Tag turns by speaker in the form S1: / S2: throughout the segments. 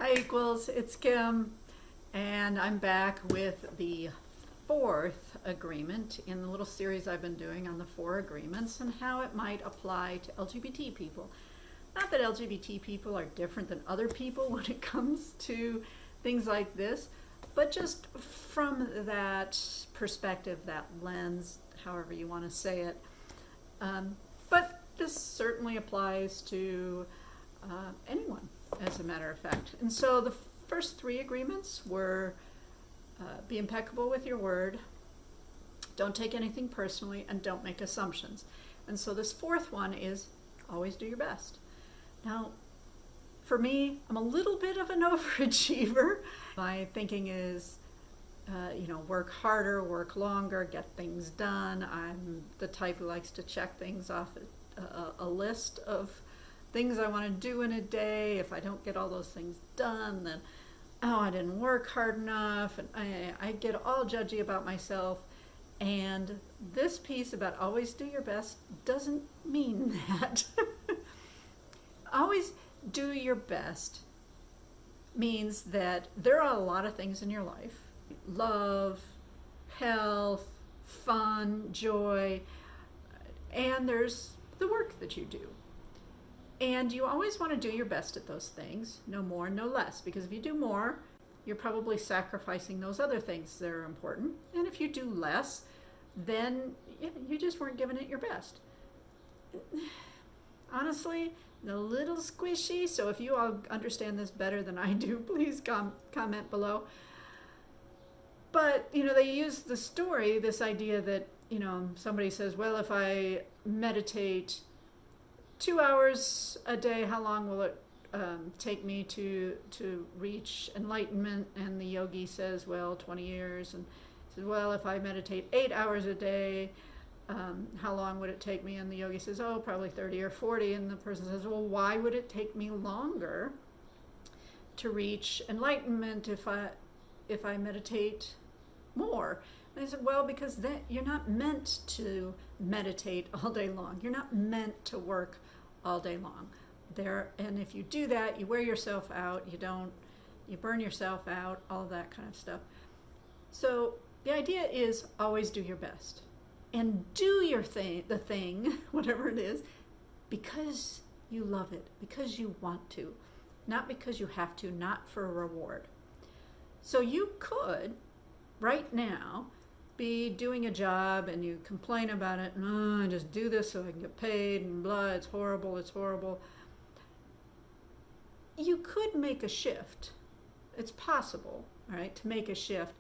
S1: Hi Equals, it's Kim, and I'm back with the fourth agreement in the little series I've been doing on the 4 agreements and how it might apply to LGBT people. Not that LGBT people are different than other people when it comes to things like this, but just from that perspective, that lens, however you want to say it. But this certainly applies to anyone, as a matter of fact. And so the first 3 agreements were be impeccable with your word, don't take anything personally, and don't make assumptions. And so this 4th one is always do your best. Now, for me, I'm a little bit of an overachiever. My thinking is, work harder, work longer, get things done. I'm the type who likes to check things off a list of things I want to do in a day. If I don't get all those things done, then, I didn't work hard enough. And I get all judgy about myself. And this piece about always do your best doesn't mean that. Always do your best means that there are a lot of things in your life: love, health, fun, joy, and there's the work that you do. And you always want to do your best at those things, no more, no less, because if you do more, you're probably sacrificing those other things that are important. And if you do less, then you just weren't giving it your best. Honestly, a little squishy, so if you all understand this better than I do, please comment below. But, they use the story, this idea that, somebody says, well, if I meditate 2 hours a day, how long will it take me to reach enlightenment? And the yogi says, well, 20 years. And says, well, if I meditate 8 hours a day, how long would it take me? And the yogi says, oh, probably 30 or 40. And the person says, well, why would it take me longer to reach enlightenment if I meditate more? And I said, well, because you're not meant to meditate all day long. You're not meant to work all day long. And if you do that, you wear yourself out, you burn yourself out, all of that kind of stuff. So the idea is always do your best. And do the thing, whatever it is, because you love it, because you want to, not because you have to, not for a reward. So you could, right now, be doing a job and you complain about it, I just do this so I can get paid, and blah, it's horrible, it's horrible. You could make a shift. It's possible, right, to make a shift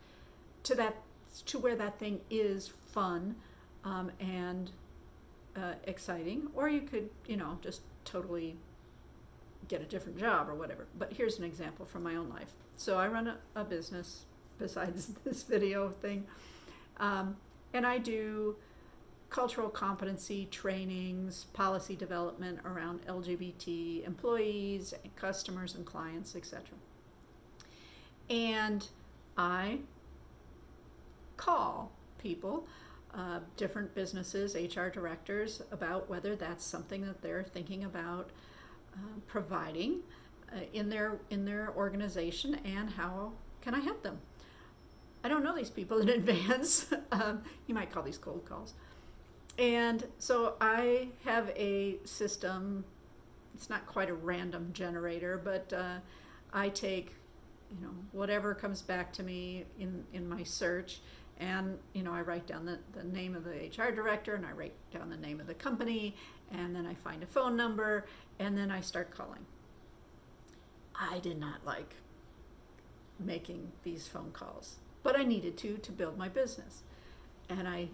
S1: to where that thing is fun, and exciting, or you could, just totally get a different job or whatever. But here's an example from my own life. So I run a business besides this video thing, and I do cultural competency trainings, policy development around LGBT employees, and customers and clients, etc. And I call people, different businesses, HR directors, about whether that's something that they're thinking about providing in their organization, and how can I help them. I don't know these people in advance. You might call these cold calls. And so I have a system. It's not quite a random generator, but I take whatever comes back to me in my search. And, I write down the name of the HR director, and I write down the name of the company, and then I find a phone number, and then I start calling. I did not like making these phone calls, but I needed to build my business. And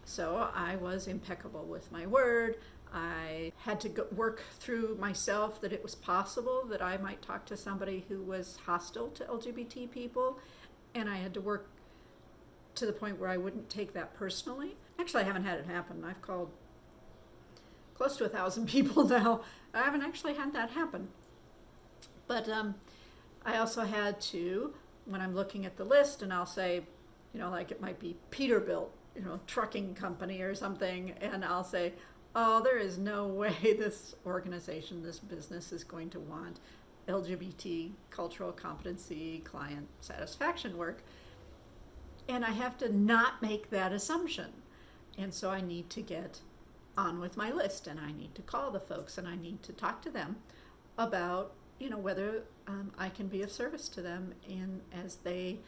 S1: so I was impeccable with my word. I had to work through myself that it was possible that I might talk to somebody who was hostile to LGBT people, and I had to work to the point where I wouldn't take that personally. Actually, I haven't had it happen. I've called close to 1,000 people now. I haven't actually had that happen. But I also had to, when I'm looking at the list, and I'll say, like it might be Peterbilt, trucking company or something, and I'll say, oh, there is no way this organization, this business is going to want LGBT cultural competency client satisfaction work, and I have to not make that assumption. And so I need to get on with my list, and I need to call the folks, and I need to talk to them about, whether I can be of service to them as they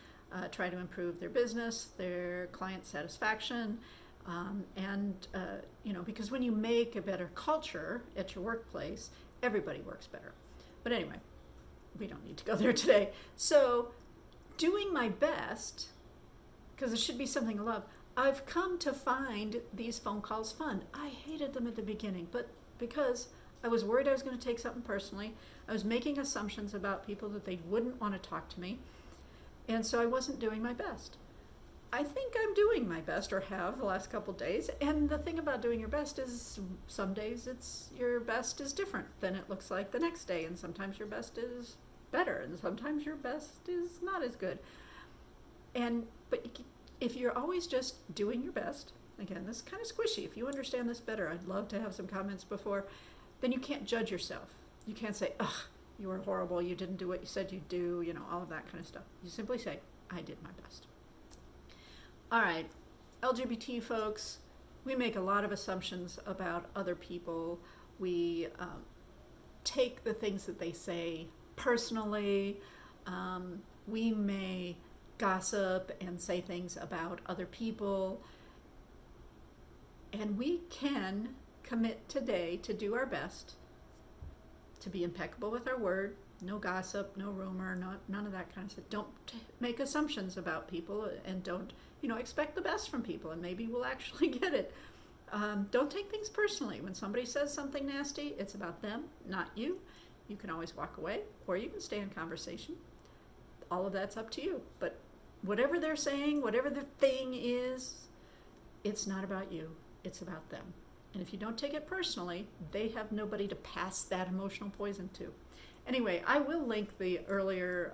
S1: try to improve their business, their client satisfaction, because when you make a better culture at your workplace, everybody works better. But anyway, we don't need to go there today. So doing my best, because it should be something I love, I've come to find these phone calls fun. I hated them at the beginning, but because I was worried I was going to take something personally, I was making assumptions about people that they wouldn't want to talk to me, and so I wasn't doing my best. I think I'm doing my best, or have the last couple days, and the thing about doing your best is some days your best is different than it looks like the next day, and sometimes your best is better, and sometimes your best is not as good. But if you're always just doing your best, again, this is kind of squishy. If you understand this better, I'd love to have some comments before, then you can't judge yourself. You can't say, ugh, you were horrible, you didn't do what you said you'd do, all of that kind of stuff. You simply say, I did my best. All right, LGBT folks, we make a lot of assumptions about other people. We take the things that they say personally. We may gossip and say things about other people. And we can commit today to do our best, to be impeccable with our word, no gossip, no rumor, none of that kind of stuff. Don't make assumptions about people, and don't, expect the best from people, and maybe we'll actually get it. Don't take things personally. When somebody says something nasty, it's about them, not you. You can always walk away, or you can stay in conversation. All of that's up to you. But whatever they're saying, whatever the thing is, it's not about you. It's about them. And if you don't take it personally, they have nobody to pass that emotional poison to. Anyway, I will link the earlier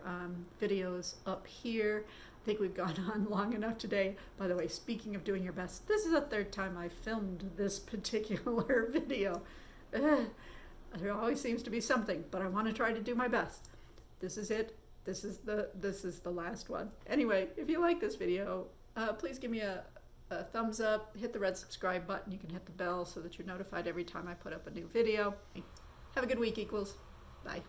S1: videos up here. I think we've gone on long enough today. By the way, speaking of doing your best, this is the third time I filmed this particular video. There always seems to be something, but I want to try to do my best. This is it. This is the last one. Anyway, if you like this video, please give me a thumbs up, hit the red subscribe button. You can hit the bell so that you're notified every time I put up a new video. Have a good week, equals. Bye.